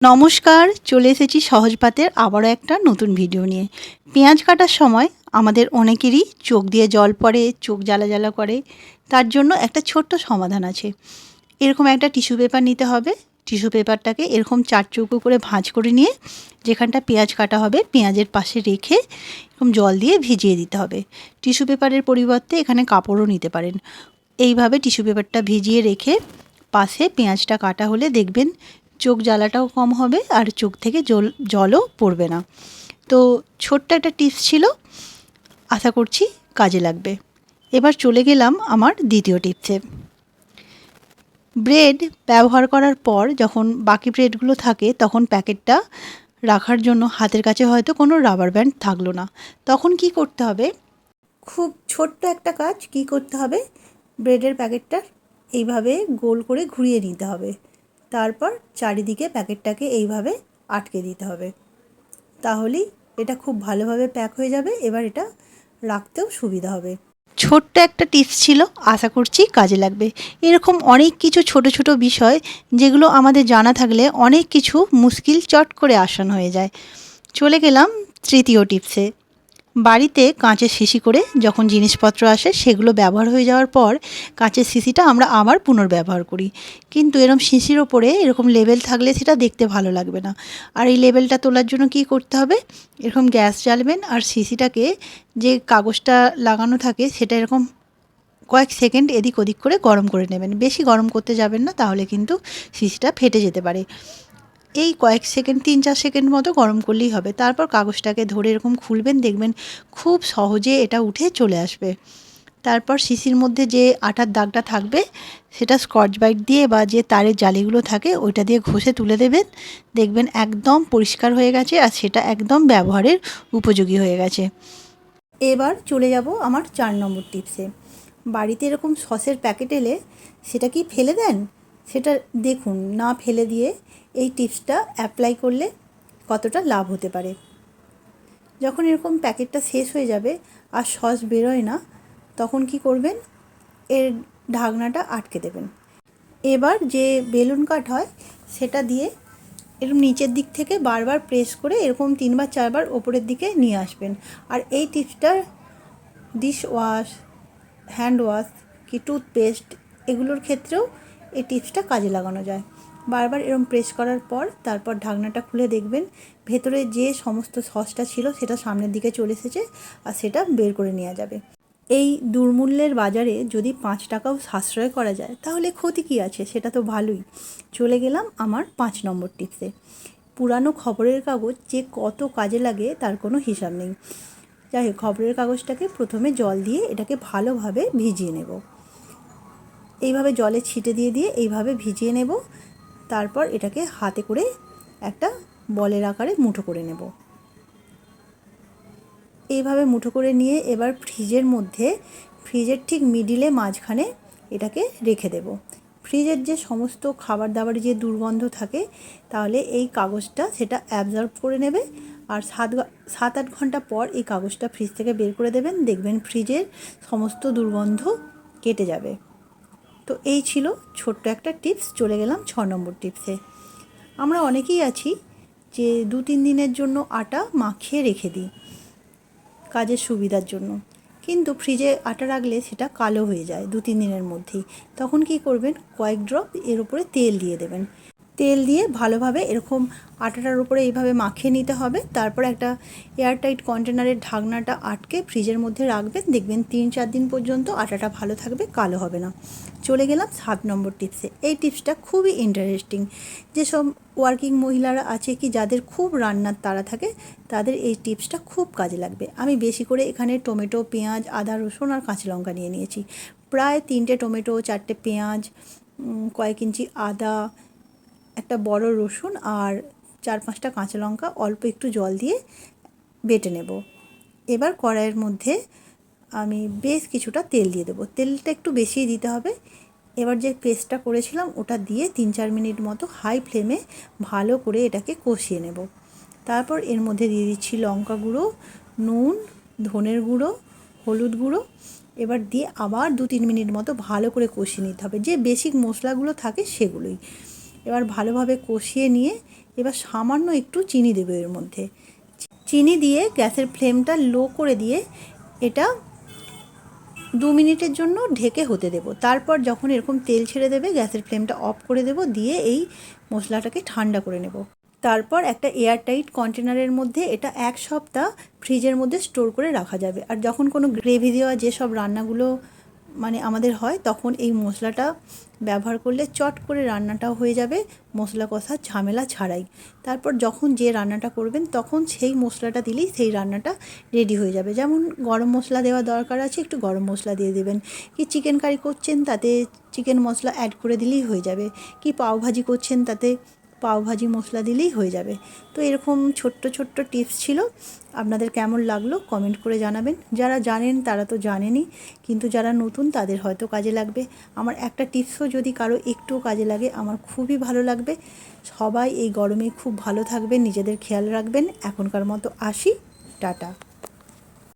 নমস্কার, চলে এসেছি সহজ পাতের আবারও একটা নতুন ভিডিও নিয়ে। পেঁয়াজ কাটার সময় আমাদের অনেকেরই চোখ দিয়ে জল পড়ে, চোখ জ্বালা জ্বালা করে। তার জন্য একটা ছোট্ট সমাধান আছে। এরকম একটা টিস্যু পেপার নিতে হবে। টিস্যু পেপারটাকে এরকম 4 চৌকো করে ভাঁজ করে নিয়ে যেখানটা পেঁয়াজ কাটা হবে পেঁয়াজের পাশে রেখে এরকম জল দিয়ে ভিজিয়ে দিতে হবে। টিস্যু পেপারের পরিবর্তে এখানে কাপড়ও নিতে পারেন। এইভাবে টিস্যু পেপারটা ভিজিয়ে রেখে পাশে পেঁয়াজটা কাটা হলে দেখবেন চোখ জ্বালাটাও কম হবে আর চোখ থেকে জলও পড়বে না। তো ছোট্ট একটা টিপস ছিল, আশা করছি কাজে লাগবে। এবার চলে গেলাম আমার দ্বিতীয় টিপসে। ব্রেড ব্যবহার করার পর যখন বাকি ব্রেডগুলো থাকে তখন প্যাকেটটা রাখার জন্য হাতের কাছে হয়তো কোনো রাবার ব্যান্ড থাকলো না। তখন কি করতে হবে? খুব ছোট্ট একটা কাজ কি করতে হবে, ব্রেডের প্যাকেটটা এইভাবে গোল করে ঘুরিয়ে নিতে হবে। তারপর চারিদিকে প্যাকেটটাকে এইভাবে আটকে দিতে হবে। তাহলেই এটা খুব ভালোভাবে প্যাক হয়ে যাবে। এবার এটা রাখতেও সুবিধা হবে। ছোট্ট একটা টিপস ছিল, আশা করছি কাজে লাগবে। এরকম অনেক কিছু ছোট ছোট বিষয় যেগুলো আমাদের জানা থাকলে অনেক কিছু মুশকিল চট করে আসান হয়ে যায়। চলে গেলাম তৃতীয় টিপসে। বাড়িতে কাঁচের শিশি করে যখন জিনিসপত্র আসে সেগুলো ব্যবহার হয়ে যাওয়ার পর কাঁচের শিশিটা আমরা আবার পুনর্ব্যবহার করি। কিন্তু এরকম শিশির ওপরে এরকম লেবেল থাকলে সেটা দেখতে ভালো লাগবে না। আর এই লেবেলটা তোলার জন্য কী করতে হবে, এরকম গ্যাস জ্বালবেন আর শিশিটাকে যে কাগজটা লাগানো থাকে সেটা এরকম কয়েক সেকেন্ড এদিক ওদিক করে গরম করে নেবেন। বেশি গরম করতে যাবেন না, তাহলে কিন্তু শিশিটা ফেটে যেতে পারে। এই কয়েক সেকেন্ড 3-4 সেকেন্ড মতো গরম করলেই হবে। তারপর কাগজটাকে ধরে এরকম খুলবেন, দেখবেন খুব সহজে এটা উঠে চলে আসবে। তারপর শিশির মধ্যে যে আটার দাগটা থাকবে সেটা স্কচ ব্রাইট দিয়ে বা যে তারের জালিগুলো থাকে ওইটা দিয়ে ঘষে তুলে দেবেন। দেখবেন একদম পরিষ্কার হয়ে গেছে আর সেটা একদম ব্যবহারের উপযোগী হয়ে গেছে। এবার চলে যাব আমার 4 নম্বর টিপসে। বাড়িতে এরকম সসের প্যাকেট এলে সেটা কি ফেলে দেন? সেটা দেখুন, না ফেলে দিয়ে এই টিপসটা অ্যাপ্লাই করলে কতটা লাভ হতে পারে। যখন এরকম প্যাকেটটা শেষ হয়ে যাবে আর সস বেরোয় না, তখন কি করবেন, এর ঢাকনাটা আটকে দেবেন। এবার যে বেলুন কাট হয় সেটা দিয়ে এরকম নিচের দিক থেকে বারবার প্রেস করে এরকম 3-4 বার ওপরের দিকে নিয়ে আসবেন। আর এই টিপসটা ডিশ ওয়াশ, হ্যান্ড ওয়াশ কি টুথপেস্ট এগুলোর ক্ষেত্রেও এই টিপসটা কাজে লাগানো যায়। বারবার এরকম প্রেস করার পর তারপর ঢাকনাটা খুলে দেখবেন ভেতরে যে সমস্ত সসটা ছিল সেটা সামনের দিকে চলে এসেছে আর সেটা বের করে নেওয়া যাবে। এই দুর্মূল্যের বাজারে যদি 5 টাকাও সাশ্রয় করা যায় তাহলে ক্ষতি কী আছে, সেটা তো ভালোই। চলে গেলাম আমার 5 নম্বর টিপসে। পুরানো খবরের কাগজ যে কত কাজে লাগে তার কোনো হিসাব নেই। যাই হোক, খবরের কাগজটাকে প্রথমে জল দিয়ে এটাকে ভালোভাবে ভিজিয়ে নেব। এইভাবে জলে ছিটে দিয়ে দিয়ে এইভাবে ভিজিয়ে নেব। তারপর এটাকে হাতে করে একটা বলের আকারে মুঠো করে নেব। এইভাবে মুঠো করে নিয়ে এবার ফ্রিজের ঠিক মিডিলে মাঝখানে এটাকে রেখে দেব। ফ্রিজের যে সমস্ত খাবার দাবারের যে দুর্গন্ধ থাকে তাহলে এই কাগজটা সেটা অ্যাবজর্ব করে নেবে। আর 7-8 ঘন্টা পর এই কাগজটা ফ্রিজ থেকে বের করে দেবেন, দেখবেন ফ্রিজের সমস্ত দুর্গন্ধ কেটে যাবে। তো এই ছিল ছোট্ট একটা টিপস। চলে গেলাম 6 নম্বর টিপসে। আমরা অনেকেই আছি যে 2-3 দিনের জন্য আটা মাখিয়ে রেখে দিই কাজের সুবিধার জন্য, কিন্তু ফ্রিজে আটা রাখলে সেটা কালো হয়ে যায় 2-3 দিনের মধ্যেই। তখন কি করবেন, কয়েক ড্রপ এর উপরে তেল দিয়ে দেবেন। তেল দিয়ে ভালোভাবে এরকম আটাটার উপরে এইভাবে মাখিয়ে নিতে হবে। তারপর একটা এয়ারটাইট কন্টেনারের ঢাকনাটা আটকে ফ্রিজের মধ্যে রাখবেন, দেখবেন 3-4 দিন পর্যন্ত আটাটা ভালো থাকবে, কালো হবে না। চলে গেলাম 7 নম্বর টিপসে। এই টিপসটা খুবই ইন্টারেস্টিং। যেসব ওয়ার্কিং মহিলারা আছে কি যাদের খুব রান্নার তাড়া থাকে তাদের এই টিপসটা খুব কাজে লাগবে। আমি বেশি করে এখানে টমেটো, পেঁয়াজ, আদা, রসুন আর কাঁচা লঙ্কা নিয়ে নিয়েছি। প্রায় 3টে টমেটো, 4টে পেঁয়াজ, কয়েক ইঞ্চি আদা, একটা বড় রসুন আর 4-5টা কাঁচা লঙ্কা অল্প একটু জল দিয়ে বেটে নেব। এবার কড়াইয়ের মধ্যে আমি বেশ কিছুটা তেল দিয়ে দেবো। তেলটা একটু বেশিই দিতে হবে। এবার যে পেস্টটা করেছিলাম ওটা দিয়ে 3-4 মিনিট মতো হাই ফ্লেমে ভালো করে এটাকে কষিয়ে নেব। তারপর এর মধ্যে দিয়ে দিচ্ছি লঙ্কা গুঁড়ো, নুন, ধনের গুঁড়ো, হলুদ গুঁড়ো। এবার দিয়ে আবার 2-3 মিনিট মতো ভালো করে কষিয়ে নিতে হবে, যে বেসিক মশলাগুলো থাকে সেগুলোই। এবার ভালোভাবে কষিয়ে নিয়ে এবার সামান্য একটু চিনি দেবো এর মধ্যে। চিনি দিয়ে গ্যাসের ফ্লেমটা লো করে দিয়ে এটা 2 মিনিটের জন্য ঢেকে হতে দেব। তারপর যখন এরকম তেল ছেড়ে দেবে গ্যাসের ফ্লেমটা অফ করে দেব, দিয়ে এই মশলাটাকে ঠান্ডা করে নেব। তারপর একটা এয়ারটাইট কন্টেনারের মধ্যে এটা 1 সপ্তাহ ফ্রিজের মধ্যে স্টোর করে রাখা যাবে। আর যখন কোনো গ্রেভি দেওয়া যেসব রান্নাগুলো মানে আমাদের হয়, তখন এই মশলাটা ব্যবহার করলে চট করে রান্নাটাও হয়ে যাবে, মশলা কষার ঝামেলা ছাড়াই। তারপর যখন যে রান্নাটা করবেন তখন সেই মশলাটা দিলেই সেই রান্নাটা রেডি হয়ে যাবে। যেমন গরম মশলা দেওয়া দরকার আছে, একটু গরম মশলা দিয়ে দেবেন। কি চিকেন কারি করছেন তাতে চিকেন মশলা অ্যাড করে দিলেই হয়ে যাবে। কি পাওভাজি করছেন তাতে পাওভাজি মশলা দিলেই হয়ে যাবে। তো এরকম ছোট্ট ছোট্ট টিপস ছিল। আপনাদের কেমন লাগলো কমেন্ট করে জানাবেন। যারা জানেন তারা তো জানেনই, কিন্তু যারা নতুন তাদের হয়তো কাজে লাগবে। আমার একটা টিপসও যদি কারো একটুও কাজে লাগে আমার খুবই ভালো লাগবে। সবাই এই গরমে খুব ভালো থাকবেন, নিজেদের খেয়াল রাখবেন। এখনকার মতো আসি, টাটা।